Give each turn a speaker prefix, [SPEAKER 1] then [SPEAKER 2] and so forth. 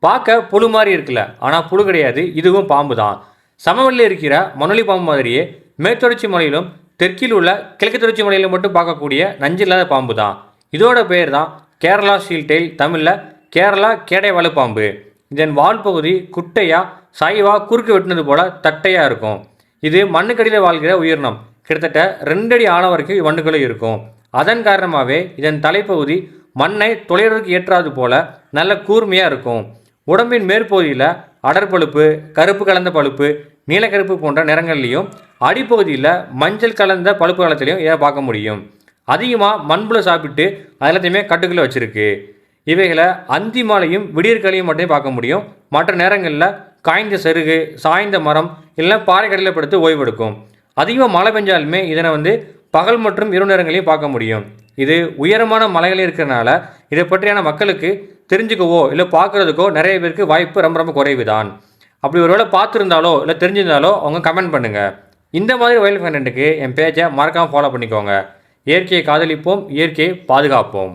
[SPEAKER 1] பார்க்க புழு மாதிரி இருக்குல்ல, ஆனால் புழு கிடையாது, இதுவும் பாம்பு தான். சமவெளியில் இருக்கிற மணலி பாம்பு மாதிரியே மேற்தொடர்ச்சி மலையிலும் தெற்கில் உள்ள கிழக்கு தொடர்ச்சி மலையிலும் மட்டும் பார்க்கக்கூடிய நஞ்சு இல்லாத பாம்பு தான். இதோட பெயர் தான் கேரளா ஷீல்டெயில், தமிழில் கேரளா கேடைவாழு பாம்பு. இதன் வால் பகுதி குட்டையா சாய்வா குறுக்கு வெட்டினது போல தட்டையாக இருக்கும். இது மண்ணுக்கடியில் வாழ்கிற உயிரினம். கிட்டத்தட்ட 2 அடி ஆழம் வரைக்கும் மண்ணுக்குள்ளே இருக்கும். அதன் காரணமாகவே இதன் தலைப்பகுதி மண்ணை துளையிறதுக்கு ஏற்றாது போல நல்ல கூர்மையாக இருக்கும். உடம்பின் மேற்பகுதியில் அடற்பழுப்பு, கருப்பு கலந்த பழுப்பு, நீலக்கருப்பு போன்ற நிறங்கள்லையும், அடிப்பகுதியில் மஞ்சள் கலந்த பழுப்பு காலத்திலையும் இதை பார்க்க முடியும். அதிகமாக மண்புழு சாப்பிட்டு எல்லாத்தையுமே கட்டுக்குள்ளே வச்சுருக்கு. இவைகளை அந்தி மாலையும் விடியற்காலையும் மட்டுமே பார்க்க முடியும். மற்ற நேரங்களில் காய்ந்த செருகு, சாய்ந்த மரம் இல்லை பாறை கடையில் படுத்து ஓய்வெடுக்கும். அதிகமாக மழை பெஞ்சாலுமே இதனை பகல் மற்றும் இரவு நேரங்களையும் பார்க்க முடியும். இது உயரமான மலைகள் இருக்கிறனால இதை பற்றியான மக்களுக்கு தெரிஞ்சுக்கவோ இல்லை பார்க்குறதுக்கோ நிறைய பேருக்கு வாய்ப்பு ரொம்ப ரொம்ப குறைவு தான். அப்படி ஒருவேளை பார்த்துருந்தாலோ இல்லை தெரிஞ்சிருந்தாலோ அவங்க கமெண்ட் பண்ணுங்கள். இந்த மாதிரி வைல்ட் கண்டென்ட்டுக்கு என் பேஜை மறக்காமல் ஃபாலோ பண்ணிக்கோங்க. இயற்கையை காதலிப்போம், இயற்கையை பாதுகாப்போம்.